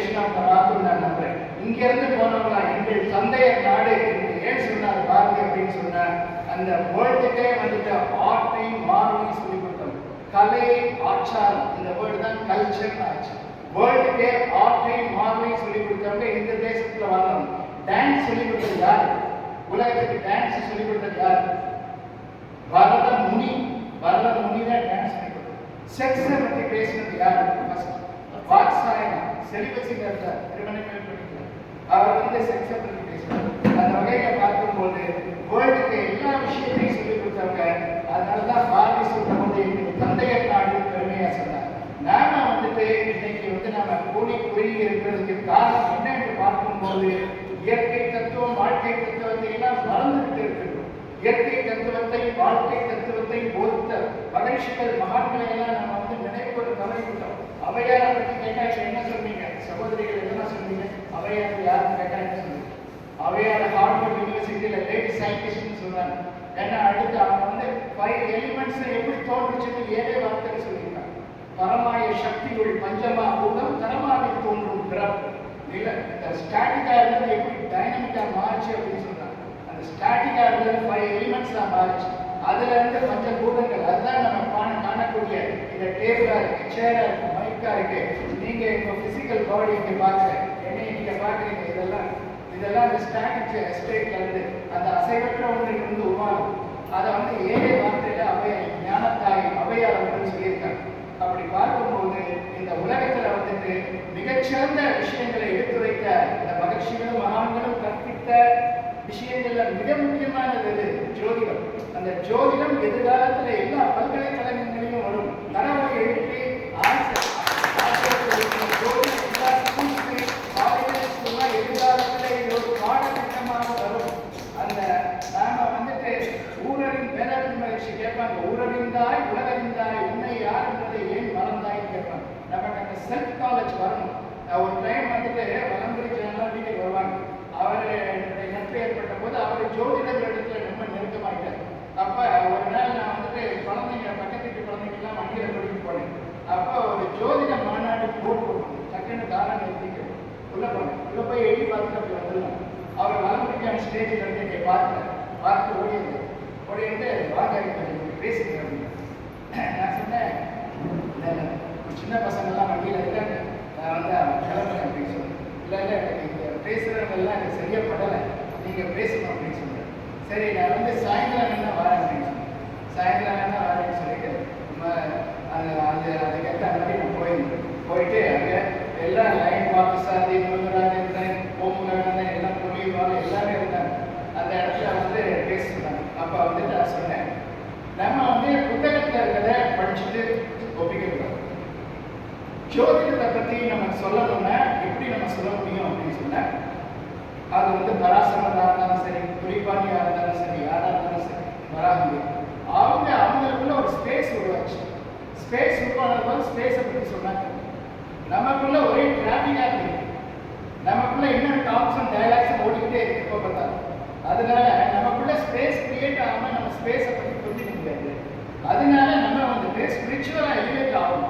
மோட்டிவேஷனா மாற்றும் நான் நம்புறேன். இங்க இருந்து போனவங்களா எங்கள் தந்தையர் நாடு ஏன் சொன்னார் பாரதி அப்படின்னு சொன்ன அந்த வேர்ல்டுக்கே வந்துட்டு ஆர்ட்டையும் மார்வையும் சொல்லி கொடுத்தோம். கலை ஆச்சாரம், இந்த வேர்டு தான் கல்ச்சர் ஆச்சு. வேர்ல்டுக்கே ஆர்ட்டையும் மார்வையும் சொல்லி கொடுத்தவங்க இந்த தேசத்துல வரணும். டான்ஸ் சொல்லி கொடுத்தது யார்? உலகத்துக்கு டான்ஸ் சொல்லி கொடுத்தது யார்? வரத முனி. வரத முனி தான் டான்ஸ் சொல்லி கொடுத்தது. செக்ஸை பற்றி பேசினது யார்? வாத்சாயனா செலிபஸிங்கிறத திருமணம் பண்ணிக்கிறார். அவர் வந்து செக்ஸை பற்றி பேசினார். அந்த வகையில பார்க்கும்போது வேர்ல்டுக்கு எல்லா விஷயத்தையும் சொல்லிக் கொடுத்தவங்க. அதனாலதான் பாரதி சொல்லும் போது எங்களுக்கு தந்தையர் நாடு பெருமையா சொன்னார். நாம வந்துட்டு இன்னைக்கு வந்து நம்ம கூடி குறுகி இருக்கிறதுக்கு காரணம் என்ன என்று பார்க்கும்போது இயற்கை தத்துவம் வாழ்க்கை தத்துவத்தை எல்லாம் மறந்துவிட்டு இருக்கிறோம். இயற்கை தத்துவத்தை வாழ்க்கை தத்துவத்தை போதித்த மகிழ்ச்சிகள் மகான்களை எல்லாம் நம்ம வந்து நினைப்பது தவறிவிட்டோம். அவையாரை பற்றி கேட்டா என்ன சொன்னீங்க சகோதரிகள்? என்ன சொன்னீங்க? அவையார் யாருன்னு கேட்டா என்ன சொன்னீங்க? அவையார் ஹார்வர்ட் யூனிவர்சிட்டியில லேடி சயின்டிஸ்ட்னு சொல்றாங்க. ஏன்னா அடுத்து அவங்க வந்து 5 எலிமெண்ட்ஸ் எப்படி தோன்றுச்சுன்னு 7 வார்த்தைகள் சொல்லியிருக்காங்க. பரமாய சக்திகள் பஞ்சமா பூதம் தரமாவில் தோன்றும் பிறப்பு இல்ல. இந்த ஸ்டாட்டிக்கா இருந்தது எப்படி டைனமிக்கா மாறிச்சு அப்படின்னு சொல்றாங்க. அந்த ஸ்டாட்டிக்கா இருந்தது 5 எலிமெண்ட்ஸா மாறிச்சு. அதுல இருந்து பஞ்சபூதங்கள், அதுதான் நம்ம காணக்கூடிய இந்த டேபிளா இருக்கு, சேரா இருக்கு, மைக்கா இருக்கு. நீங்க இப்போ பிசிக்கல் பாடி இங்க பாக்குறேன், என்னைய நீங்க பாக்குறீங்க. இதெல்லாம் அந்த ஸ்டாட்டிக் ஸ்டேட்ல இருந்து அந்த அசைவற்ற ஒன்றில் இருந்து உருவாகும். அதை வந்து 7 வார்த்தையில அவையார் ஞானத்தாய் அவையார் அவர்கள் சொல்லியிருக்காங்க. அப்படி பார்க்கும்போது இந்த உலகத்துல வந்துட்டு மிகச்சிறந்த விஷயங்களை எடுத்துரைத்த இந்த மகிழ்ச்சிகளும் மகான்களும் கற்பித்த விஷயங்கள்ல மிக முக்கியமானது ஜோதிடம். அந்த ஜோதிடம் எதிர்காலத்துல எல்லா பல்கலைக்கழகங்களிலும் வரும். தரவை எழுப்பி எதிர்காலத்துல இது ஒரு பாடத்திட்டமாக வரும். அந்த நாம வந்துட்டு ஊரறின் வேளாண் மகிழ்ச்சி கேட்பாங்க. ஊரறிந்தாய் உலகறிந்தாய் உன்னை யார் என்பதை ஏன் மறந்தாய்ன்னு கேட்பாங்க. நமக்கு அந்த செல்ஃப் நாலேஜ் வரணும். ஒரு டைம் வந்துட்டு வளர்ந்துருக்கலாம் வீட்டுக்கு வருவாங்க. அவரு நட்பு ஏற்பட்ட போது அவர் ஜோதிடர் இடத்துல ரொம்ப நெருக்கமாயிட்டார். அப்ப ஒரு நாள் நான் வந்துட்டு குழந்தைங்க பக்கத்து வீட்டு குழந்தைங்கெல்லாம் வண்டியில கூட்டிட்டு போனேன். அப்ப ஒரு ஜோதிட மாநாடு போட்டு டக்குன்னு காரணம் நிறுத்திட்டு உள்ள போனேன். உள்ள போய் எழுதி பார்த்துட்டு அப்படி வந்துடலாம். அவர் வளர்ந்துருக்கான ஸ்டேஜில் இருந்து என்னை பார்த்து ஓடிட்டு வாங்க பேசுகிறேன் அப்படின்னு நான் சொன்னேன். சின்ன பசங்கள்லாம் வண்டியில் இருக்காங்க, நான் வந்து கிளம்புறேன் அப்படின்னு சொன்னேன். இல்லை எனக்கு பேசுகிறவங்க எல்லாம் எனக்கு சரியா படலை, நீங்கள் பேசணும் அப்படின்னு சொன்னேன். சரி நான் வந்து சாயங்காலம் என்ன வரேன் அப்படின்னு சொன்னேன். சாயங்காலம் என்ன வரேன்னு சொல்லிட்டு அதுக்கேற்ற மாதிரி நான் போயிட்டு அங்கே எல்லாம் லைன் பார்த்து சாதி முருகராஜன் ஓமுகராஜன் எல்லாம் புரியுவாங்க எல்லாமே இருந்தாங்க. அந்த இடத்துல வந்து பேசுனாங்க. அப்போ வந்து நான் சொன்னேன், நம்ம வந்து புத்தகத்தில் இருக்கிறத படிச்சுட்டு ஒப்பிக்கிறோம். ஜோதிடத்தை பற்றி நம்ம சொல்லணும்னா எப்படி நம்ம சொல்ல முடியும் அப்படின்னு சொன்ன, அது வந்து பராசரமாக இருந்தாலும் சரி, குறிப்பாண்டியாக இருந்தாலும் சரி, யாராக இருந்தாலும் சரி, வராங்க. அவங்களுக்குள்ள ஒரு ஸ்பேஸ் உருவாச்சு. ஸ்பேஸ் உருவானது ஸ்பேஸை பற்றி சொன்னாங்க. நமக்குள்ள ஒரே டிராஃபிக்காக இருக்கு. நமக்குள்ள என்ன டாக்ஸ் அண்ட் டயலாக்ஸ் ஓடிக்கிட்டே இருக்கு எப்போ பார்த்தாலும். அதனால நமக்குள்ள ஸ்பேஸ் கிரியேட் ஆகாமல் நம்ம ஸ்பேஸை பற்றி புரிஞ்சுக்க முடியாது. அதனால நம்ம வந்துட்டு ஸ்பிரிச்சுவலா எலிவேட் ஆகும்.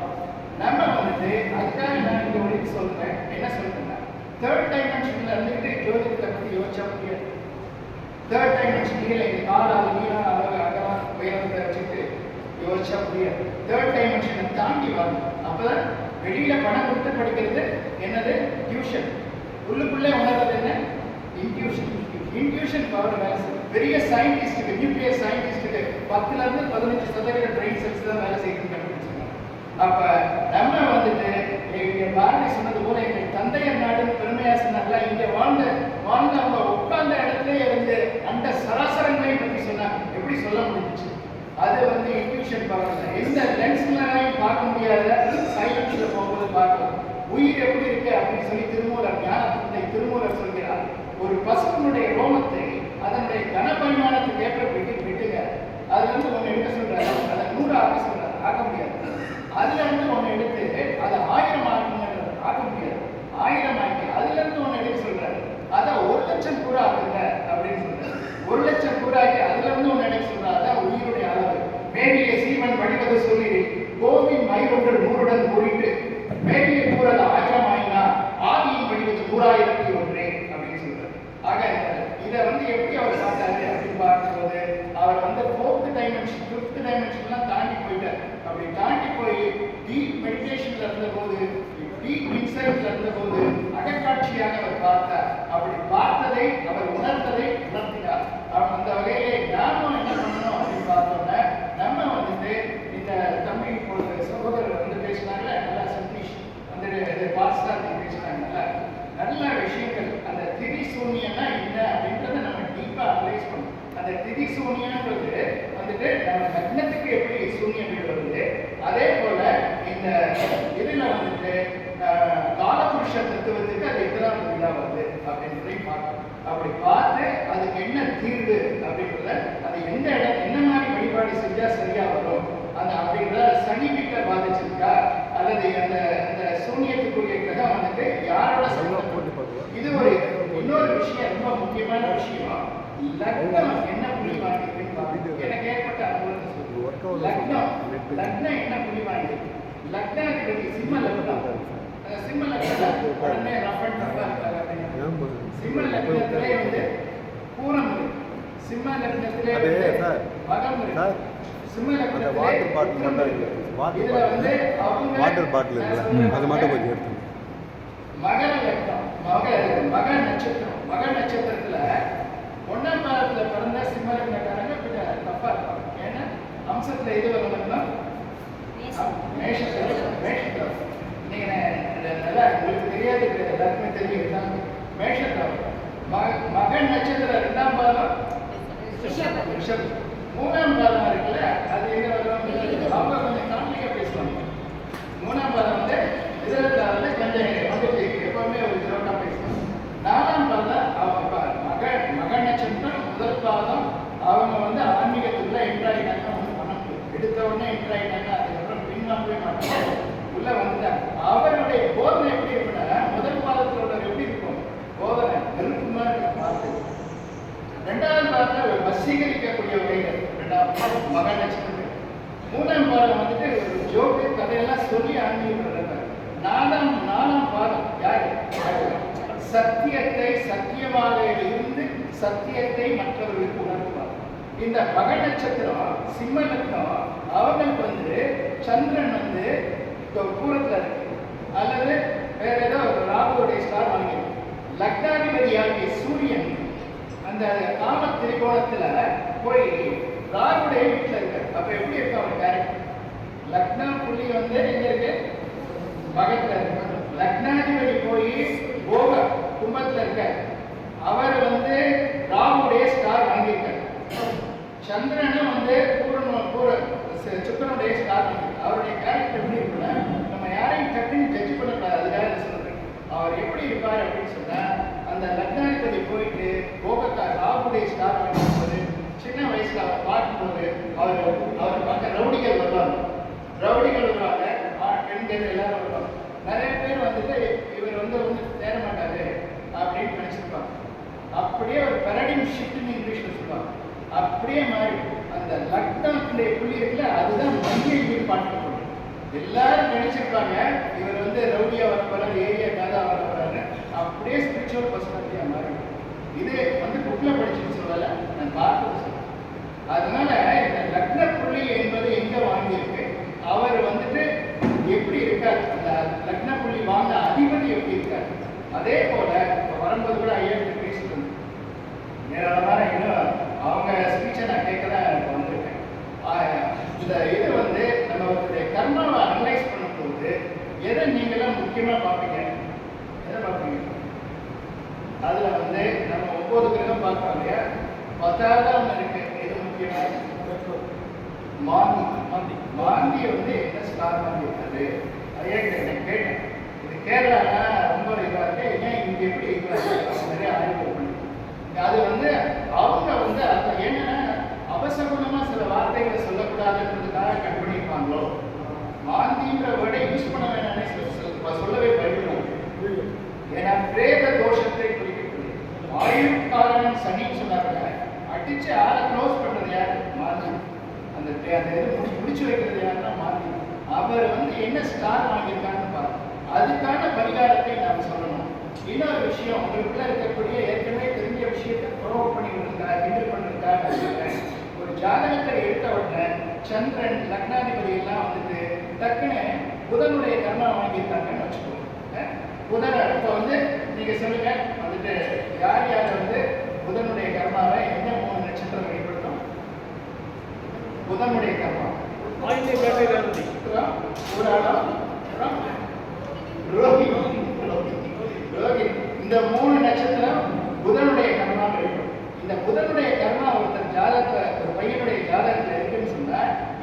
நம்ம வந்துட்டு அதுக்காக நான் இங்கே ஒரு சொல்றேன். என்ன சொல்றேன்னா, 3rd டைமென்ஷன்ல இருந்துட்டு ஜோதிடத்தை பற்றி யோசிச்சா முடியாது. 3rd டைமென்ஷன் கீழே இந்த காலம் நீளம் அளவு அகலம் உயரத்தை வச்சுட்டு யோசிச்சா முடியாது. 3rd டைமென்ஷனை தாண்டி வரணும். அப்பதான் வெளியில பணம் கொடுத்து படிக்கிறது என்னது? டியூஷன். உள்ளுக்குள்ளே உணர்றது என்ன? இன்ட்யூஷன். இன்ட்யூஷன் பவர் வேலை செய்யும். பெரிய சயின்டிஸ்டுக்கு, நியூக்ளியர் சயின்டிஸ்டுக்கு 10ல இருந்து 15% பிரெயின் செல்ஸ் தான் வேலை செய்யுதுன்னு கண்டுபிடிச்சாங்க. அப்ப நம்ம வந்துட்டு பாரதி சொன்னது போல எங்கள் தந்தையர் நாடுன்னு பெருமையா சொன்னாங்களா, இங்க வாழ்ந்தவங்க உட்கார்ந்த இடத்துல இருந்து அந்த சராசரங்களை பற்றி சொன்னாங்க. எப்படி சொல்ல முடிஞ்சிச்சு? அது வந்து இன்ட்யூஷன் பவர். எந்த லென்ஸ்லையும் பார்க்க முடியாத சைலன்ஸ்ல போகும்போது பார்க்கலாம். உயிர் எப்படி இருக்கு அப்படின்னு சொல்லி திருமூலர் ஞானத்தை திருமூலர் சொல்கிறார். ஒரு பசுவனுடைய ரோமத்தை அதனுடைய கனபரிமாணத்துக்கு ஏற்ற விட்டுங்க. அதுல இருந்து ஒண்ணு எடுக்க சொல்றாரு, அதை 100 ஆக்க சொல்றாரு, ஆக்க முடியாது. அதுல இருந்து ஒண்ணு எடுத்து அதை 1000 ஆக்குங்கிறது ஆக்க முடியாது. 1000 ஆக்கி அதுல இருந்து ஒண்ணு எடுக்க சொல்றாரு, அதை 1,00,000 கூட ஆக்குங்க அப்படின்னு சொல்றாரு. 1,00,000 கூட ஆக்கி அதுல இருந்து ஒண்ணு எடுக்க சொல்றாரு. அதான் உயிருடைய அளவு. மேலிய சீவன் வடிவது சொல்லி கோவின் மயிரொன்று 100உடன் கூறிட்டு மேலிய கூறல் 1000 ஆயினா ஆதி காட்சியாக அவர் பார்த்தார். அப்படி பார்த்ததை அவர் உணர்ந்ததை உணர்த்தினார். அந்த வகையிலே நாமும் என்ன பண்ணணும் அப்படின்னு பார்த்தோம்னா, நம்ம வந்துட்டு இந்த தம்பி இப்பொழுது சகோதரர் வந்து பேசினாங்கல்ல, நல்லா சந்தீஷ் வந்து பாஸ்தாத்தி பேசினாங்கல்ல, நல்ல விஷயங்கள். அந்த திதி சூன்யம்னா என்ன அப்படின்றத நம்ம டீப்பா அனலைஸ் பண்ணணும். அந்த திதி சூன்யன்றது வந்துட்டு நம்ம லக்னத்துக்கு எப்படி சூன்யம் வருது, அதே போல இந்த இதுல வந்துட்டு காலபுருஷ தத்துவத்துக்கு அது எத்தனாவது வீடா வருது அப்படின்றதையும் பார்க்கணும். அப்படி பார்த்து அதுக்கு என்ன தீர்வு அப்படின்றத, அது எந்த இடம் என்ன மாதிரி வழிபாடு செஞ்சா சரியா வரும் அந்த அப்படின்றத, சனி வீட்டை பாதிச்சிருக்கா அல்லது அந்த அந்த சூன்யத்துக்குரிய கிரகம் வந்துட்டு யாரோட இது ஒரு இன்னொரு விஷயம், ரொம்ப முக்கியமான விஷயம். லக்னம் என்ன புள்ளி வாங்கியிருக்குன்னு எனக்கு ஏற்பட்ட அனுபவத்தை சொல்லுவோம். லக்னம் என்ன புள்ளி வாங்கியிருக்கு? லக்னாதிபதி சிம்ம லக்னம். சிம்ம லக்னம் உடனே ரஃப் அண்ட் டஃப்பா இருக்காங்க அப்படின்னு. சிம்ம லக்னத்திலே வந்து பூரம் இருக்கு, சிம்ம லக்னத்திலே மகம் இருக்கு, சிம்ம லக்னத்திலே உத்திரம் இருக்கு. இதுல வந்து அவங்க வாட்டர் பாட்டில் இருக்கு, அது மட்டும் கொஞ்சம் எடுத்து. மகர லக்னம், மக நட்சத்திரம். மக நட்சத்திரத்துல ஒன்னாம் பாதத்துல பிறந்த சிம்ம லக்னக்காரங்க கொஞ்சம் தப்பா இருப்பாங்க. ஏன்னா அம்சத்துல இது வரணும்னா மேஷம். நீங்க நல்லா உங்களுக்கு தெரியாது, எல்லாருக்குமே தெரியும். மேஷம் மகன் நட்சத்திரம் ரெண்டாம் பாதம் ரிஷபம். மூணாம் பாதம் இருக்குல்ல, அது எங்க வரும்? அவங்க கொஞ்சம் காம்ப்ளிகா பேசுவாங்க. மூணாம் பாதம் வந்து இதற்கு கொஞ்சம் வந்துட்டு எப்பவுமே ஒரு ஜோட்டா பேசுவாங்க. நாலாம் பாதம் அவங்க மகன் நட்சத்திரம் முதல் பாதம் அவங்க வந்து ஆன்மீகத்துக்குள்ள என்ட்ராயிட்டாங்க. ஒன்றும் பண்ண முடியும், எடுத்த உடனே என்ட்ராயிட்டாங்க, அதுக்கப்புறம் பின்வாங்கவே மாட்டாங்க, உள்ள வந்துட்டாங்க. அவருடைய போதனை எப்படி இருக்குன்னா, முதல் பாதத்தோட எப்படி இருக்கும் போதனை நெருக்கமா பார்த்து. ரெண்டாவது பாதத்துல ஒரு வசீகரிக்கக்கூடிய வகைகள் ரெண்டாவது மகன் நட்சத்திரம். மூணாம் பாதம் வந்துட்டு ஒரு ஜோக்கு கதையெல்லாம் சொல்லி ஆன்மீகம். நாலாம் பாதம் யாரு? சத்தியத்தை சத்தியமாக இருந்து சத்தியத்தை மற்றவர்களுக்கு உணர்த்துவார். இந்த மக நட்சத்திரம் சிம்ம லக்னம் அவங்களுக்கு வந்து சந்திரன் வந்து பூரத்துல இருக்கு அல்லது வேற ஏதோ ராகுவோடைய ஸ்டார் வாங்கியிருக்கு. லக்னாதிபதியாகிய சூரியன் அந்த காம திரிகோணத்துல போய் ராகுடைய வீட்டுல இருக்காரு. அப்ப எப்படி இருக்கு அவர் கேரக்டர்? லக்னம் புள்ளி வந்து எங்க இருக்கு? மகத்துல இருக்கு. லக்னாதிபதி போய் போக கும்பத்துல இருக்காரு. அவர் வந்து ராகுடைய ஸ்டார் வாங்கியிருக்காரு. சந்திரனும் வந்து சுக்கரனுடைய ஸ்டார் வாங்கியிருக்காரு. அவருடைய கேரக்டர் எப்படி இருக்குன்னா, நம்ம யாரையும் டக்குன்னு ஜட்ஜ் பண்ணக்கூடாது. அதுக்காக சொல்றேன். அவர் எப்படி இருப்பார் அப்படின்னு சொன்னா, அந்த லக்னாதிபதி போயிட்டு ராகுடைய ஸ்டார் வாங்கியிருப்பாரு. சின்ன வயசுல அவர் பார்க்கும்போது அவர் பார்க்க ரவுடிகள் வருவாங்க, பெண்கள் எல்லாரும் வருவாங்க. நிறைய பேர் வந்துட்டு இவர் வந்து தேர மாட்டாரு அப்படின்னு நினைச்சிருப்பாங்க. அப்படியே ஒரு பேரடிம் ஷிஃப்ட்னு இங்கிலீஷ்ல சொல்லுவாங்க. அப்படியே மாறி அந்த லக்னத்திலே புள்ளி இருக்குல்ல, அதுதான் மத்திய வீடு பாட்டு. எல்லாரும் நினைச்சிருப்பாங்க இவர் வந்து ரவுடியா வரப்போறாரு, ஏரியா காதா வரப்போறாரு. அப்படியே ஸ்பிரிச்சுவல் பர்சனாலிட்டியா மாறி. இது வந்து புக்ல படிச்சுன்னு சொல்லல, நான் பார்த்து சொல்றேன். அதனால இந்த லக்ன புள்ளி என்பது எங்க வாங்கியிருக்கு, அவர் வந்துட்டு எப்படி இருக்கார், அந்த லக்ன புள்ளி வாங்க அதிபதி எப்படி இருக்கார். அதே போல வரும்போது கூட ஐயா பேசிட்டு நேரமான இன்னும் அவங்க ஸ்பீச்சை நான் கேட்கதான் வந்திருக்கேன். இந்த இது வந்து நம்மளுடைய கர்மாவை அனலைஸ் பண்ணும்போது எதை நீங்களாம் முக்கியமா பார்ப்பீங்க? எதை பார்ப்பீங்க? அதுல வந்து நம்ம 9 கிரகம் பார்க்கிறோம் இல்லையா, 10வது ஒன்று இருக்கு. எது முக்கியமா? மாந்தி வந்து என்ன ஸ்டார் மாந்தி இருக்காது. அதே கேட்டேன், இது கேரளானா ரொம்ப இதாக இருக்கு, ஏன் இங்க எப்படி நிறைய ஆய்வு பண்ணி அது வந்து அவங்க வந்து அது என்னன்னா அவசகுணமா சில வார்த்தைகளை சொல்லக்கூடாதுன்றதுக்காக கட் பண்ணியிருப்பாங்களோ. மாந்தின்ற வேர்டை யூஸ் பண்ண வேணாம்னு சொல்லவே பயப்படுவாங்க. ஏன்னா பிரேத தோஷத்தை குறிக்கக்கூடிய ஆயுட்காரன் சனின்னு சொன்னாங்க. அடிச்சு ஆளை க்ளோஸ் பண்றது யாரு? மாந்தி. அந்த இது முடிச்சு வைக்கிறது யாருன்னா மாந்தி. அவர் வந்து என்ன ஸ்டார் வாங்கியிருக்கான்னு பாருங்க. அதுக்கான பரிகாரத்தை நாம் சொல்லணும். இன்னொரு விஷயம், உங்களுக்குள்ள இருக்கக்கூடிய ஏற்கனவே தெரிஞ்ச விஷயத்தை ப்ரோவ் பண்ணி கிண்டல் பண்ணுறதுக்காக ஒரு ஜாதகத்தை எடுத்த உடனே சந்திரன் லக்னாதிபதி எல்லாம் வந்துட்டு டக்குன்னு புதனுடைய கர்மா வாங்கியிருக்காங்கன்னு வச்சுக்கோங்க. புதன் இப்போ வந்து நீங்க சொல்லுங்க வந்துட்டு யார் யார் வந்து புதனுடைய கர்மாவை எந்த 3 நட்சத்திரம் வெளிப்படுத்தும்? புதனுடைய கர்மா பூராடம், ரோஹிணி. இந்த 3 நட்சத்திரம் புதனுடைய கர்மா வெளிப்படும். இந்த புதனுடைய கர்மா ஒருத்தர் ஜாதகத்தை ஒரு பையனுடைய ஜாதகத்தில் இருக்குன்னு சொன்னா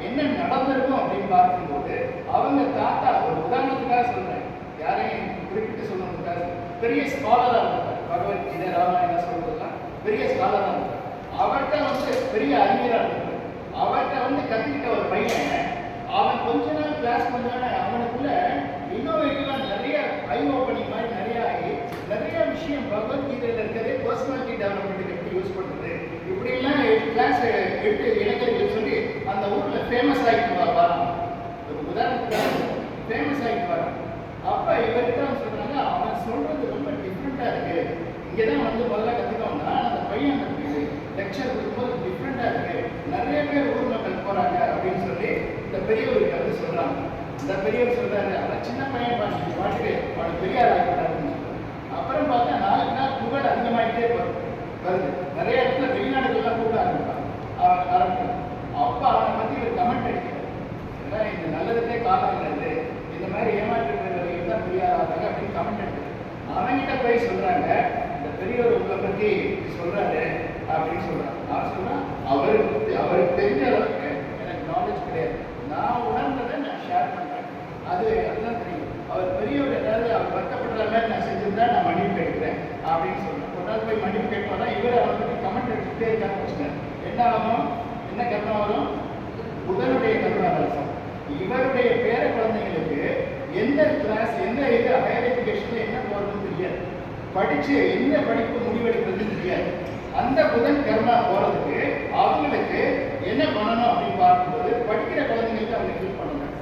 என்ன நடந்திருக்கும் அப்படின்னு பார்க்கும்போது அவங்க தாத்தா ஒரு உதாரணத்துக்காக சொல்றேன், யாரையும் குறிப்பிட்டு சொல்லணுக்காக பெரிய ஸ்காலரா இருப்பார், பகவத்கீதை ராமாயணம் சொல்றதுலாம் பெரிய ஸ்காலரா இருப்பார். அவர்கிட்ட வந்து பெரிய அறிஞரா இருப்பார். அவர்கிட்ட வந்து கத்துக்கிட்ட ஒரு பையன் அவன் கொஞ்ச நாள் கிளாஸ் பண்ணான அவனுக்குள்ள இன்னோவேட்டிவா நிறைய ஐ ஓப்பனிங் மாதிரி நிறைய ஆகி நிறைய விஷயம் பகவத்கீதையில் இருக்கிறது பர்சனாலிட்டி டெவலப்மெண்ட்டுக்கு எப்படி யூஸ் பண்ணுறது இப்படிலாம் கிளாஸ் எடுத்து இளைஞர்கள் சொல்லி அந்த ஊரில் ஃபேமஸ் ஆகிட்டு வரான். ஒரு உதாரணத்துக்காக ஃபேமஸ் ஆகிட்டு வரான். அப்போ இவர்கிட்ட சொல்கிறாங்க அவன் சொல்கிறது ரொம்ப டிஃப்ரெண்ட்டாக இருக்குது, இங்கே தான் வந்து முதல்ல கற்றுக்கோம்னா அந்த பையன் லெக்சர் கொடுக்கும்போது டிஃப்ரெண்ட்டாக இருக்குது, நிறைய பேர் ஊர் மக்கள் போகிறாங்க அப்படின்னு சொல்லி இந்த பெரியவருக்கு வந்து சொல்கிறாங்க. இந்த பெரியவர் சொல்கிறாரு அவன் சின்ன பையன் பாட்டுக்கு அவனுக்கு பெரியார் ஆகிட்டாருன்னு சொல்கிறார். அப்புறம் பார்த்தா நாளுக்கு நாள் புகழ் அதிகமாகிட்டே வருது. நிறைய இடத்துல வெளிநாடுகள்லாம் கூட ஆரம்பிக்கிறான். அப்போ அவனை பற்றி ஒரு கமெண்ட் அடிக்கிறார், ஏன்னா இந்த நல்லதுக்கே காலம் இல்லது, இந்த மாதிரி ஏமாற்றுறவர்கள் தான் பெரியார் ஆகிறாங்க அப்படின்னு கமெண்ட் அடிக்கிறார். அவன்கிட்ட போய் சொல்கிறாங்க இந்த பெரியவர் உங்களை பற்றி சொல்கிறாரு அப்படின்னு சொல்கிறான். நான் சொல்கிறேன் அவருக்கு தெரிஞ்ச அளவுக்கு எனக்கு நாலேஜ் கிடையாது, நான் உணர்ந்ததை நான் ஷேர் பண்ணுறேன், அதுதான் தெரியும். அவர் பெரியவர் ஏதாவது அவர் வருத்தப்படுற மாதிரி நான் செஞ்சிருந்தா நான் மன்னிப்பு கேட்கிறேன் அப்படின்னு சொல்றேன். ஒரு நாள் போய் மன்னிப்பு கேட்பாதான் இவர் அவரை பற்றி கமெண்ட் எடுத்துகிட்டே இருக்கான்னு வச்சுக்கேன். என்ன ஆகும்? என்ன கர்மம் வரும்? புதனுடைய கர்ம ரசம். இவருடைய பேர குழந்தைங்களுக்கு எந்த கிளாஸ் எந்த இது ஹையர் எஜுகேஷன்ல என்ன போறதுன்னு தெரியாது, படிச்சு என்ன படிப்பு முடிவெடுக்கிறதுன்னு தெரியாது. அந்த புதன் கர்மா போறதுக்கு அவங்களுக்கு என்ன பண்ணணும் அப்படின்னு பார்க்கும்போது படிக்கிற குழந்தைங்களுக்கு அவங்க ஹெல்ப் பண்ணணும்.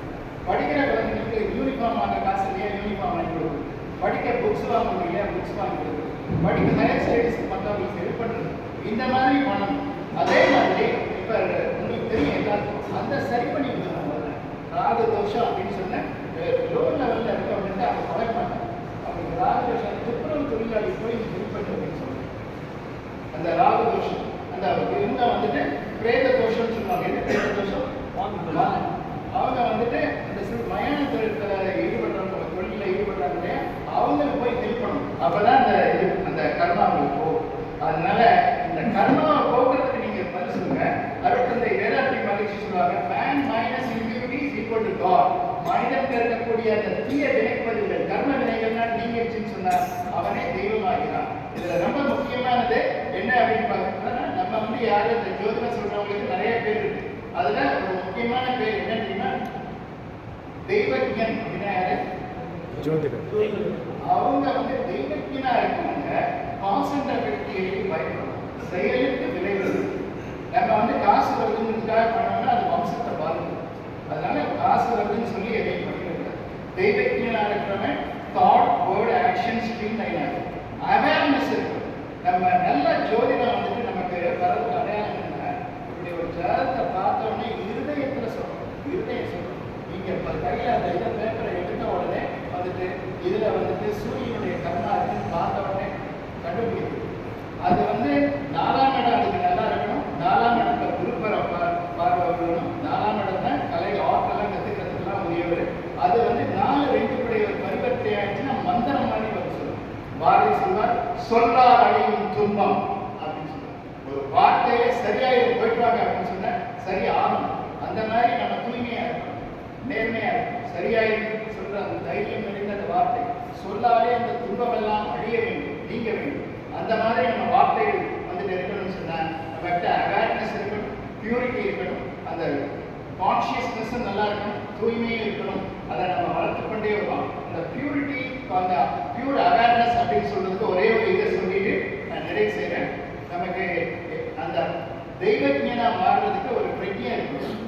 படிக்கிற குழந்தைங்களுக்கு யூனிஃபார்ம் வாங்க காசு இல்லையா, யூனிஃபார்ம் வாங்கி கொடுக்குது. படிக்க புக்ஸ் வாங்க முடியலையா, புக்ஸ் வாங்கி கொடுக்குது. படிக்க ஹையர் ஸ்டடீஸ்க்கு மற்றவங்களுக்கு ஹெல்ப் பண்ணுறது, இந்த மாதிரி பண்ணணும். அதே மாதிரி இப்போ உங்களுக்கு தெரியும் எல்லாருக்கும் அந்த சரி பண்ணி விடுறாங்க. ராகு தோஷம் அப்படின்னு சொன்னேன், லோ லெவலில் இருக்க அப்படின்ட்டு அவங்க கொலை மாட்டாங்க. அவங்களுக்கு ராகு தோஷம் துப்புரவு தொழிலாளி போய் ஹெல்ப் பண்ணு அப்படின்னு சொல்லுவாங்க. அந்த ராகு தோஷம் அந்த இருந்தால் வந்துட்டு பிரேத தோஷம்னு சொல்லுவாங்க. என்ன பிரேத தோஷம்? அவங்க வந்துட்டு அந்த மயான தொழில்களில் ஈடுபடுறவங்க, தொழிலில் ஈடுபடுறாங்க இல்லையா, அவங்களுக்கு போய் ஹெல்ப் பண்ணணும். அப்போதான் அந்த கர்மா அவங்களுக்கு போகும். அதனால இந்த கர்மாவை போக்குறதுக்கு நீங்கள் பதில் சொல்லுங்க. அருட்தந்தை வேதாத்ரி மகிழ்ச்சி சொல்லுவாங்க, man minus immunity is equal to God. மனிதனுக்கு இருக்கக்கூடிய அந்த தீய வினைப்பதிவுகள் கர்ம வினைகள்னா நீங்கிடுச்சுன்னு சொன்னார், அவனே தெய்வமாகிறான். இதுல ரொம்ப முக்கியமானது என்ன அப்படின்னு பார்த்தோம்னா, நம்ம வந்து யாரும் இந்த ஜோதிடம் சொல்றவங்களுக்கு நிறைய பேர் இருக்கு. அதுல ஒரு முக்கியமான பேர் என்ன தெரியுமா? தெய்வஜன் அப்படின்னா யாரு? ஜோதிடர். அவங்க வந்து தெய்வஜனா இருக்கவங்க கான்சென்ட்ரேட்டிவிட்டியை பயன்படும், செயலுக்கு விளைவு. நம்ம வந்து காசு வருதுங்கிறதுக்காக பண்ணோம்னா அது வம்சத்தை பாதிக்கும். அதனால காசு வருதுன்னு சொல்லி எதையும் பண்ணிக்கிறது. தெய்வஜனா இருக்கிறவன் thought word action stream line ஆகும். அவேர்னஸ் இருக்கும். நம்ம நல்ல ஜோதிடம் வந்துட்டு நமக்கு வரது அடையாளம் என்ன? இப்படி ஒரு ஜாதகத்தை பார்த்தோன்னே இருதயத்தில் சொல்லணும், இருதயம் சொல்லணும். நீங்கள் கையில் அந்த இதை பேப்பரை எடுத்த உடனே வந்துட்டு இதில் வந்துட்டு சூரியனுடைய கர்மா இருக்குன்னு பார்த்த உடனே கண்டுபிடிக்கும். அது வந்து 4ஆம் இடம் அதுக்கு நல்லா இருக்கணும். 4ஆம் இடத்துல குருப்பரை பார்வை இருக்கணும். 4ஆம் இடம் தான் கலை ஆர்ட்டெல்லாம் கற்றுக்கிறதுக்கெல்லாம் உரியவர். அது வந்து 4-2 ஒரு பரிவர்த்தனை ஆயிடுச்சுன்னா மந்திரம் மாதிரி வந்து சொல்லும். பாரதி சொல்வார், சொல்லார் அழியும் துன்பம் அப்படின்னு சொல்லுவார். ஒரு வார்த்தையே சரியாயிடும் போயிட்டுவாங்க அப்படின்னு சொன்னா சரி ஆகணும். அந்த மாதிரி நம்ம தூய்மையா இருக்கணும், நேர்மையா இருக்கணும். சரியாயிடும் சொல்ற அந்த தைரியம் நிறைந்த அந்த வார்த்தை சொல்லாலே அந்த துன்பம் எல்லாம் அழிய வேண்டும், நீங்க வேண்டும். அந்த மாதிரி நம்ம வார்த்தைகள் வந்துட்டு இருக்கணும்னு சொன்னா நம்மகிட்ட அவேர்னஸ் இருக்கணும், பியூரிட்டி இருக்கணும், அந்த கான்சியஸ்னஸ் நல்லா இருக்கணும், தூய்மையும் இருக்கணும். அதை நம்ம வளர்த்துக்கொண்டே வருவோம். அந்த பியூரிட்டி, அந்த பியூர் அவேர்னஸ் அப்படின்னு சொல்றதுக்கு ஒரே ஒரு இதை சொல்லிட்டு நான் நிறைய செய்கிறேன். நமக்கு அந்த தெய்வஜனா மாறுறதுக்கு ஒரு பிரஜ்ஞா இருக்கணும்.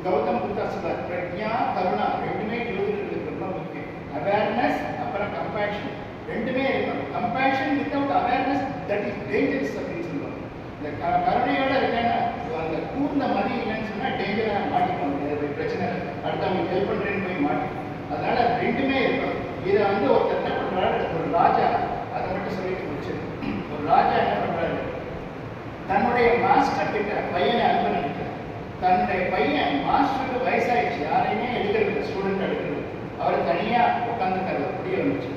கௌதம் புத்தா சொல்றார், பிரஜ்ஞா கருணா ரெண்டுமே ஜோதிடர்களுக்கு ரொம்ப முக்கியம். அவேர்னஸ் அப்புறம் கம்பேஷன் ரெண்டுமே இருக்கணும். Compassion without awareness that is dangerous அப்படின்னு சொல்லுவாங்க. இந்த கருணையோட இருக்கேன்னா அந்த கூர்ந்த மதி இல்லைன்னு சொன்னால் டேஞ்சராக மாட்டிக்க முடியாது, பிரச்சனை அடுத்தவங்களுக்கு ஹெல்ப் பண்ணுறேன்னு போய் மாட்டிக்கும். அதனால ரெண்டுமே இருக்கணும். இதை வந்து ஒருத்தர் என்ன பண்ணுறாரு, ராஜா, அதை மட்டும் சொல்லிட்டு முடிச்சு, ஒரு ராஜா என்ன பண்றாரு, தன்னுடைய மாஸ்டர் கிட்ட பையனை அனுப்ப நினைக்கிறார். தன்னுடைய பையன் மாஸ்டருக்கு வயசாயிடுச்சு, யாரையுமே எடுக்கிறது, ஸ்டூடெண்ட் எடுக்கிறது, அவர் தனியா உட்காந்துருக்காரு, அப்படியே வந்துச்சு.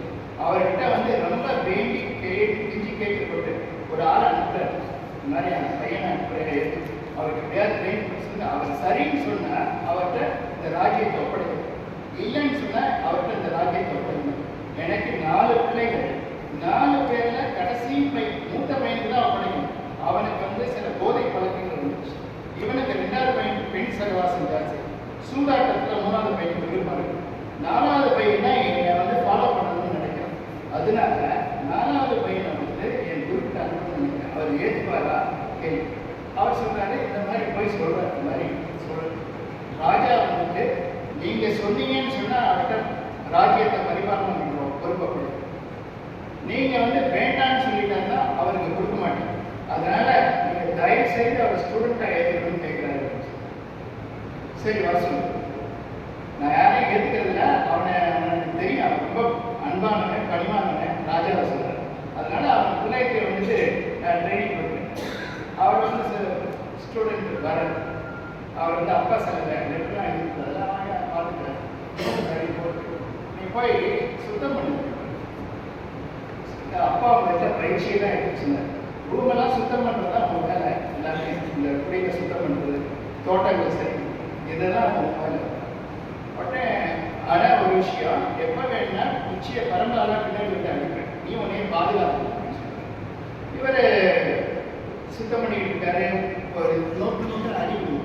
அவர்கிட்ட வந்து ரொம்ப வேண்டி கெஞ்சி கேட்டுப்பட்டு ஒரு ஆளை அனுப்புறாரு. இந்த மாதிரி அந்த பையனை அனுப்புறாரு, அவருக்கு எப்படியாவது ட்ரெயின் பண்ணி, அவர் சரின்னு சொன்னா அவர்கிட்ட இந்த ராஜ்யத்தை ஒப்படைக்கணும், இல்லைன்னு சொன்னா அவர்கிட்ட இந்த ராஜ்யத்தை ஒப்படைக்கணும். எனக்கு 4 பிள்ளைகள், 4 பேர்ல கடைசி மூத்த பையனுக்கு தான் ஒப்படைக்கணும். அவனுக்கு வந்து சில போதை பழக்கங்கள் இருந்துச்சு. இவனுக்கு 2வது பையனுக்கு பெண் சகவாசம் ஜாஸ்தி, சூதாட்டத்தில் 3வது பையனுக்கு விருப்பம் இருக்கு, 4வது பையன் தான் என்னை வந்து ஃபாலோ பண்ணணும்னு நினைக்கிறேன். அதனால 4வது பையனை வந்து என் குருக்கிட்ட அனுப்பணும்னு நினைக்கிறேன். அவர் ஏற்றுப்பாரா கேள்வி. அவர் சொல்றாரு, இந்த மாதிரி போய் சொல்றாரு, இந்த மாதிரி சொல்றாரு. ராஜா வந்துட்டு நீங்க சொன்னீங்கன்னு சொன்னா அவர்கிட்ட ராஜ்யத்தை பரிபாலனை பண்றோம், பொறுப்பப்படும். நீங்க வந்து வேண்டான்னு சொல்லிட்டாருன்னா அவருக்கு கொடுக்க மாட்டேன். அதனால நீங்க தயவு செய்து அவர் ஸ்டூடெண்டா ஏற்றுக்கணும்னு கேட்கிறாரு. சரி, வர சொல்லுங்க. நான் யாரையும் ஏற்றுக்கிறதுல அவனுக்கு தெரியும், அவன் ரொம்ப அன்பானவன், பணிவானவன், ராஜாவை சொல்றாரு. அதனால அவன் பிள்ளைக்கு வந்துட்டு நான் ட்ரைனிங் கொடுக்குறேன். அவர் வந்து ஸ்டூடெண்ட் வர, அவர் வந்து அப்பா சில லெட்டர்லாம் இருக்குது, அதெல்லாம் பார்த்துக்கிறார். சரி, நீ போய் சுத்தம் பண்ணு. அப்பா அவங்க பயிற்சியெல்லாம் எடுத்துச்சுங்க. ரூமெல்லாம் சுத்தம் பண்ணுறது தான் அவங்க வேலை. எல்லாமே இந்த குடியை சுத்தம் பண்ணுறது, தோட்டங்கள் சரி, இதெல்லாம் அவங்க வேலை. உடனே ஆனால் ஒரு விஷயம், எப்போ வேணும்னா உச்சியை பரம்பரெல்லாம் பின்னாடி விட்டு அனுப்புறேன், நீ உன்னையும் பாதுகாக்கணும். இவர் சுத்தம் பண்ணிக்கிட்டு இருக்காரு, ஒரு நோட்டு அறிவு.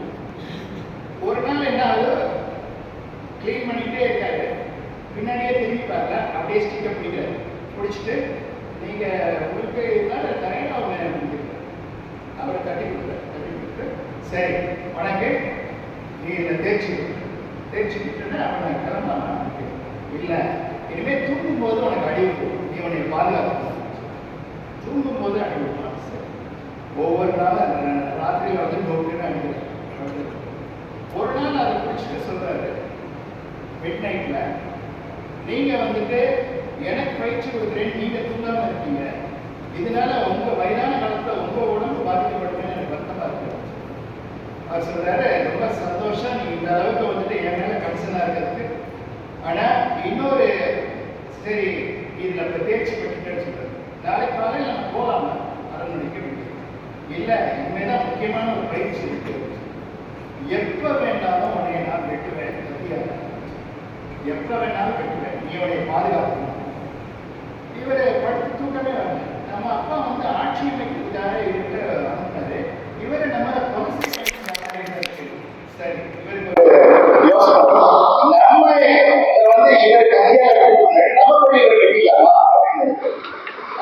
ஒரு நாள் என்ன ஆகுது, கிளீன் பண்ணிக்கிட்டே இருக்காரு, பின்னாடியே திரும்பி பார்க்கல, அப்படியே ஸ்டிக்கை பிடிக்கிறாரு. பிடிச்சிட்டு நீங்கள் உங்களுக்கு இருந்தால் தரையில் அவங்க அவரை கட்டி கொடுத்து, சரி உனக்கு நீ இந்த தேய்ச்சி விட்டுன்னு அவனை கிளம்பானா? இல்லை, இனிமேல் தூங்கும்போது உனக்கு அடிவு, நீ உன்னை பாதுகாக்கணும். தூங்கும்போது அடிவுமா? சரி. ஒவ்வொரு நாளும் ராத்திரியில் வந்து நோக்குன்னு அடிக்கிறார். ஒரு நாள் அதை பிடிச்சிட்டு சொல்றாரு, மிட் நைட்டில் நீங்கள் வந்துட்டு எனக்கு பயிற்சி கொடுக்குறேன், நீங்கள் தூங்காமல் இருக்கீங்க, இதனால உங்கள் வயதான காலத்தில் உங்கள் உடம்பு பாதிக்கப்படுதுன்னு எனக்கு வருத்தமாக இருக்கு. அவர் சொல்றாரு, ரொம்ப சந்தோஷம், நீ இந்த அளவுக்கு வந்துட்டு என் மேலே கன்சர்னாக இருக்கிறதுக்கு. ஆனால் இன்னொரு சரி, இதில் இப்போ தேர்ச்சி பெற்றுட்டேன்னு சொல்றாரு. நாளைக்கு காலையில் நம்ம போகலாமா? அரண்மனைக்கு இல்லை, இனிமேல் தான் முக்கியமான ஒரு பயிற்சி இருக்கு. எப்போ வேண்டாலும் உன்னை நான் வெட்டுவேன், கத்தியாக எப்போ வேணாலும் வெட்டுவேன், நீ உன்னை பாதுகாக்கணும். இவர் படுத்து தூக்கமே வரல. நம்ம அப்பா வந்து ஆட்சி அமைக்கிறதுக்காக இவருக்கு அனுப்பினாரு. இவரை நம்ம பொலிசி சரி, இவருக்கு நம்ம வந்து இவருக்கு அதிகாரம் நம்ம போய் இவர் வெட்டிக்கலாமா?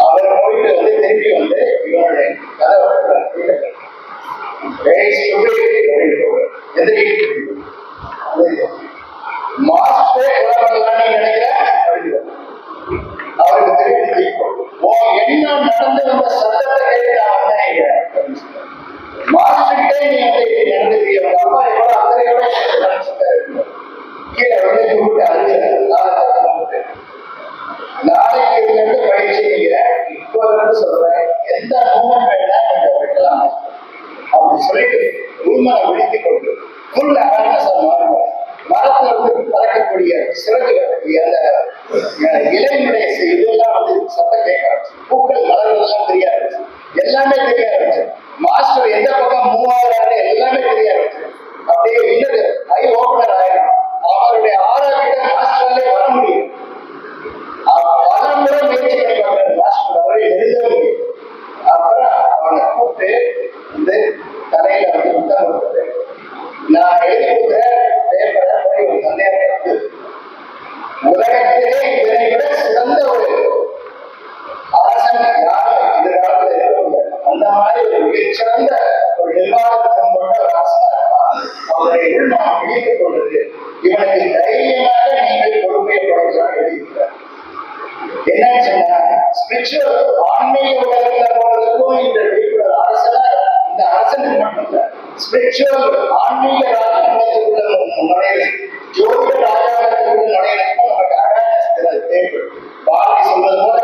அவரை போயிட்டு வந்து திருப்பி வந்து இவருடைய கதை மாஸ்டர் நினைக்கிறேன். அவருக்கு திருப்பி என்ன நடந்து வந்த சட்டத்தை கேட்டு மாஸ்டர்கிட்டே நீ வந்து நடந்துக்கிய அப்பா எவ்வளவு அக்கறையோட கீழே வந்து கூப்பிட்டு அழுது நாளைக்கு இருந்து பயிற்சி செய்கிறேன். இப்போ இருந்து சொல்றேன், எந்த மூமெண்ட் வேணா நீங்க வெட்டலாம் அப்படின்னு சொல்லிட்டு உண்மையை விழித்துக் கொண்டு ஃபுல் அவேர்னஸா மாறுங்க. மரத்துல இருந்து பறக்கக்கூடிய சிறகுகள், அந்த இலையினுடைய இதெல்லாம் வந்து சத்தம் கேட்க ஆரம்பிச்சு, பூக்கள் மலர்கள்லாம் தெரிய ஆரம்பிச்சு, எல்லாமே தெரிய ஆரம்பிச்சு, மாஸ்டர் எந்த பக்கம் மூவ் ஆகிறாரு எல்லாமே தெரிய ஆரம்பிச்சு. அப்படியே இன்னொரு ஐ ஓபனர் ஆயிடும். அவருடைய ஆராய்ச்சி மாஸ்டராலே வர முடியும். பல முறை முயற்சி பண்ணி பார்க்கிறார், மாஸ்டர் அவரை எழுத முடியும். அப்புறம் அவனை கூப்பிட்டு இந்த தலையில வந்து முத்தம் கொடுத்தது, நான் எழுதி கொடுக்குற பேப்பரை போய் ஒரு சந்தேகத்தை உலகத்திலே இதனை விட சிறந்த ஒரு அரசன் யாரும் இந்த காலத்தில் இருக்க முடியாது. அந்த மாதிரி ஒரு மிகச்சிறந்த ஒரு நிர்வாகத்தின் கொண்ட ஒரு அரசனா இருப்பான். அவருடைய உள்மனம் விழித்துக் கொண்டது. இவனுக்கு தைரியமாக நீங்கள் பொறுப்பை கொடுக்கலாம் எழுதியிருக்கிறார். என்னன்னு சொன்னா, ஸ்பிரிச்சுவல் ஆன்மீக உலகத்துல போறதுக்கும் இந்த விழிப்புணர்வு அரசனா இந்த அரசனுக்கு மட்டும் இல்ல, ஸ்பிரிச்சுவல் ஆன்மீக ராஜாங்கத்துக்குள்ள நுழையிறது, ஜோதிட ராஜாங்கத்துக்குள்ள நுழையிறதுக்கும் நமக்கு அவேர்னஸ் தேவைப்படும். பாரதி சொல்றது போல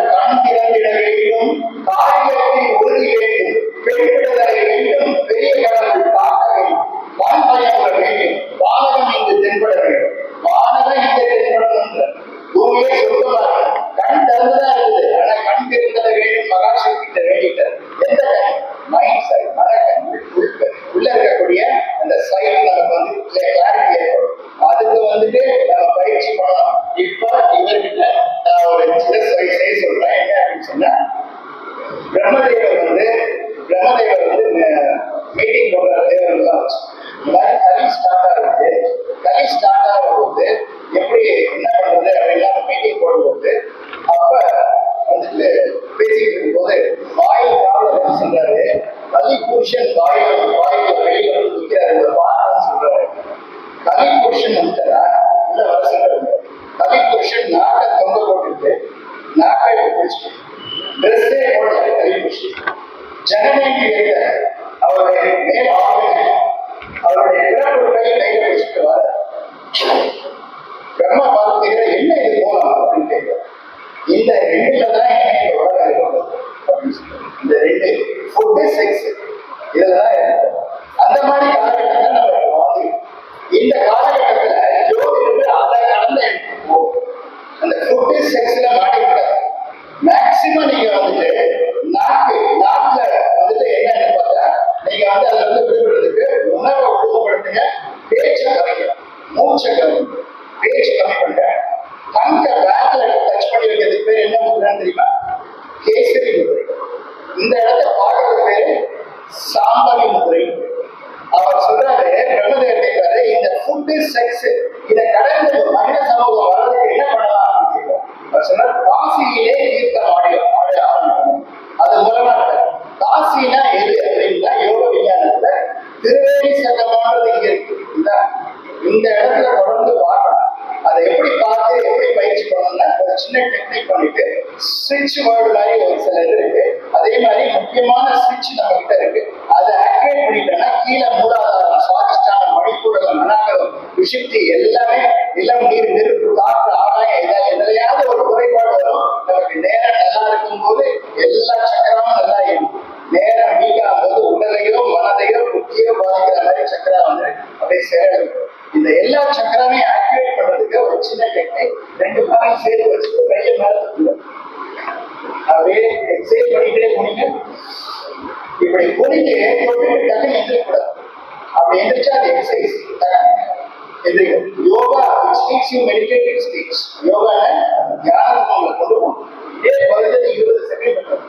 நாக்கை தொங்க போட்டுட்டு நாக்கை பிடிச்சிட்டு ட்ரெஸ்ஸே போட கை பிடிச்சி ஜனநீதி என்ற அவருடைய மேல் ஆளுநர் அவருடைய பிறப்புகளை கையில வச்சுட்டு வர பிரம்மா பார்த்துக்கிற என்ன இது போலாம் அப்படின்னு கேட்கிறார். இந்த ரெண்டுல தான் எனக்கு உலக அறிவு அப்படின்னு சொல்றாரு. இந்த ரெண்டு ஃபுட்டு செக்ஸ் இதுலதான் இருக்கு. அந்த மாதிரி காலகட்டத்தில் நம்ம வாழ்ந்து இந்த காலகட்டத்துல ஜோதிடர்கள் அதை கடந்த அந்த ஃபுட்டு செக்ஸ்ல மாட்டிவிட்டாங்க. மேக்சிமம் நீங்க வந்துட்டு நாக்குல வந்துட்டு என்னன்னு பார்த்தா நீங்க வந்து அதுல இருந்து விடுபடுறதுக்கு உணவை ஒழுங்குபடுத்துங்க, பேச்சை கம்மிங்க, மூச்சை கம்மிங்க, பேச்சு கம்மி பண்ணுங்க. கண்க பேக்ல டச் பண்ணி வைக்கிறதுக்கு பேர் என்ன முதிரான்னு தெரியுமா? கேசரி முதிரை. இந்த இடத்த பார்க்கறது பேரு சாம்பவி முதிரை. அவர் சொல்றாரு, பிரம்மதேவர் கேட்கிறாரு, இந்த ஃபுட்டு செக்ஸ் இதை கடந்து மனித சமூகம் வர்றதுக்கு என்ன பண்ணலாம் அப்படின்னு அவர் சொன்னார், காசியிலே தீர்த்தம் ஆட ஆரம்பிக்கணும். அது மூலமா காசினா எது அப்படின்னா யோக விஞ்ஞானத்துல திருவேணி சங்கமானது இங்க இருக்கு. இந்த இடத்துல தொடர்ந்து பார்க்கணும். அதை எப்படி பார்த்து எப்படி பயிற்சி பண்ணணும்னா ஒரு சின்ன டெக்னிக் பண்ணிட்டு ஸ்விட்ச் வேர்டு மாதிரி ஒரு சில இது இருக்கு. அதே மாதிரி முக்கியமான ஸ்விட்ச் நம்ம கிட்ட இருக்கு. அதை ஆக்டிவேட் பண்ணிட்டோம்னா கீழே மூலாதாரம், சுவாதிஷ்டானம், மணிப்பூரகம், மனாகரம், விஷுப்தி எல்லாமே நிலம், நீர், நெருப்பு, காற்று, ஆகாயம் எதுலையாவது ஒரு குறைபாடு வரும். நமக்கு நேரம் நல்லா இருக்கும் போது எல்லா சக்கரமும் நல்லா இருக்கும். நேரம் வீக்காகும் போது உடலையோ மனதையோ புத்தியோ பாதிக்கிற மாதிரி சக்கரா வந்து அப்படியே சேரும். இந்த எல்லா சக்கரமையும் ஆக்டிவேட் பண்றதுக்கு ஒரு சின்ன டெக்னிக். ரெண்டு காலையும் சேர்த்து வச்சுட்டு கையை மேல அப்படியே எக்ஸைட் பண்ணிட்டே குனிங்க. இப்படி குனிஞ்சு தொட்டு டக்குன்னு எந்திரிக்கூடாது. அப்படி எந்திரிச்சா அது எக்ஸசைஸ் எந்திரிக்கும். Yoga speaks you meditative speaks. யோகால தியானத்துக்கு உங்களை கொண்டு போகணும். இதே குறைஞ்சது 20 செகண்ட் இருக்கும்.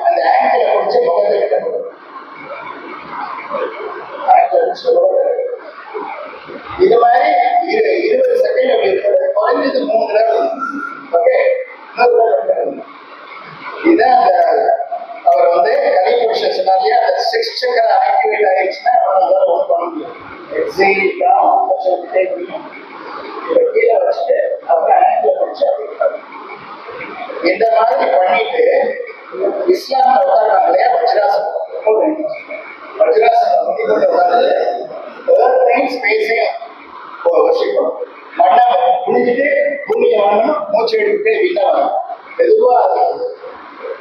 அந்த ஆங்கில பிடிச்ச முகத்தை கிட்ட இது மாதிரி 20 செகண்ட் அப்படி இருக்கிறது. குறைஞ்சது 3 தடவை. ஓகே, இதுதான் அவர் வந்து கலை புருஷன் சொன்னாலே அந்த 6 சக்கர ஆக்டிவேட் ஆயிடுச்சுன்னா அவனால ஒன்றும் பண்ண முடியும். கீழே வச்சுட்டு அப்புறம் ஆங்கில பிடிச்சு அப்படி இந்த மாதிரி பண்ணிட்டு இஸ்லாம்ல உட்கார்றாங்க இல்லையா, வஜ்ராசனம். வஜ்ராசனம் முந்தி கொண்டு உட்கார்ந்து ஸ்பேஸையும் வச்சுக்கணும். மண்ணை குடிச்சிட்டு பூமியை வாங்கணும், மூச்சு எடுத்துட்டு வீட்டை வாங்கணும். மெதுவா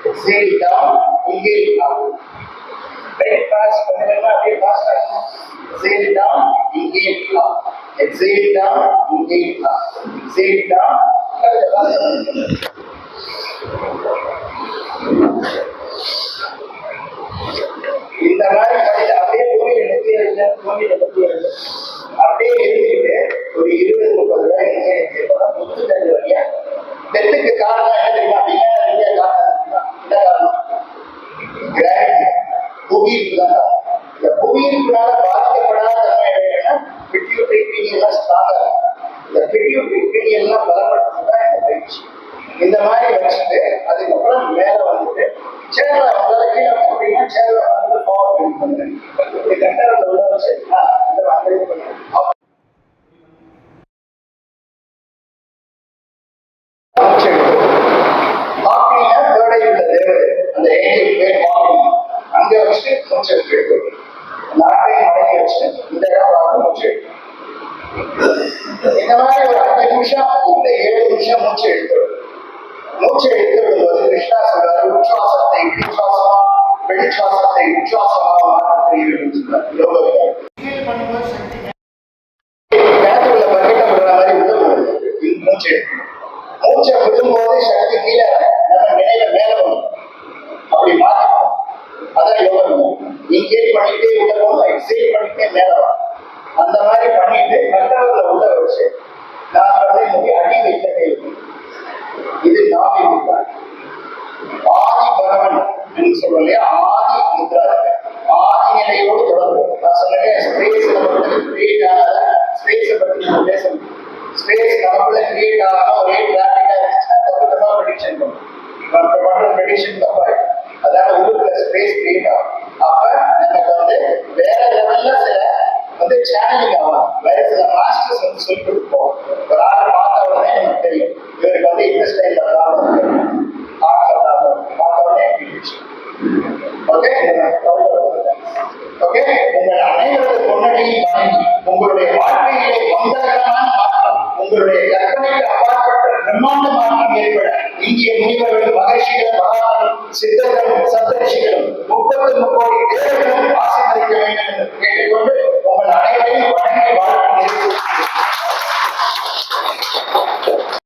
exhale down, inhale up. Breakfast பண்ணுறதுனா அப்படியே ஃபாஸ்டா இருக்கும். Exhale down, inhale up. Exhale down, inhale up. Exhale down. இந்த மாதிரி பண்ணிட்டு அப்படியே பூமியை நெத்தி எழுத, பூமியை நெத்தி எழுத அப்படியே எழுதிட்டு ஒரு 20-30 ரூபாய் முத்து தண்ணி வழியா. டெத்துக்கு காரணம் என்ன தெரியுமா? அப்படின்னா காரணம் கிராவிட்டி, புவியீர்ப்பு தான். இந்த புவியீர்ப்புனால பாதிக்கப்படாத தன்மை என்னன்னா பிட்யூட்டரி பீனியெல்லாம் ஸ்ட்ராங்கா. இந்த பிட்யூட்டரி பீனியெல்லாம் பலப்படுத்துறது தான் இந்த பயிற்சி. இந்த மாதிரி வச்சுட்டு அதுக்கப்புறம் மேல வந்துட்டு சேர்ல உங்களால கீழே அப்படின்னா சேர்ல வந்து ஃபார்வர்ட் பண்ணுங்க. இப்படி கண்டவங்க உள்ள வச்சு இந்த மாதிரி பண்ணுங்க. அந்த ஏஞ்சல் பேர் வாக்கிங். அங்க வச்சுட்டு மூச்சு எடுத்து நாட்டையும் மடங்கி வச்சுட்டு இந்த இடம் பார்த்து மூச்சு எடுத்து இந்த மாதிரி ஒரு 5 நிமிஷம் இந்த 7 நிமிஷம் மூச்சு எடுத்து மூச்சு எடுத்து விடும்போது கிருஷ்ணா சொல்றாரு, உச்சுவாசத்தை விசுவாசமா, வெளிச்சுவாசத்தை உச்சுவாசமாக மாற்றப்படுகிறது. கிணத்துக்குள்ள பக்கெட்ட விடுற மாதிரி உள்ள போகுது மூச்சு எடுத்து. மூச்சை விடும்போது சக்தி கீழே நம்ம நினைவை மேல வரும். அப்படி மாற்றிப்போம். அதான் யோகம். இன்ஹேல் பண்ணிட்டே உள்ள போகும், எக்ஸேல் பண்ணிட்டே மேல வரும். அந்த மாதிரி பண்ணிட்டு கட்டவர்ல உள்ள வச்சு நான் வந்து அடி வைத்தே இருக்கும். இது நாவி முத்ரா. ஆதி பகவன் என்று சொல்றோம் இல்லையா, ஆதி முத்ரா இருக்கு. ஆதி நிலையோடு தொடர்பு. நான் சொன்னேன் ஸ்பேஸ் நமக்குள்ள கிரியேட் ஆகாத ஸ்பேஸை பற்றி நம்ம பேசணும். ஸ்பேஸ் நமக்குள்ள கிரியேட் ஆகாம ஒரே டிராபிக்கா இருந்துச்சுன்னா தப்பு ப்ரெடிக்ஷன் பண்ணும். நம்ம பண்ற ப்ரெடிக்ஷன் தப்பா இருக்கு. அதாவது உள்ளுக்குள்ள ஸ்பேஸ் கிரியேட் ஆகும். அப்ப நமக்கு வந்து வேற லெவல்ல சில வந்து சேனலிங் ஆகும். வேற சில மாஸ்டர்ஸ் வந்து சொல்லி கொடுப்போம். ஒரு ஆள் பார்த்த உடனே நமக்கு வந்து இந்த ஸ்டைல ஓகே ஓகே. உங்கள் அனைவரது பொன்னடியை வணங்கி உங்களுடைய வாழ்க்கையிலே மங்களகரமான மாற்றம், உங்களுடைய கற்பனைக்கு அப்பாற்பட்ட பிரம்மாண்ட மாற்றம் ஏற்பட இந்திய முனிவர்கள், மகர்ஷிகள்,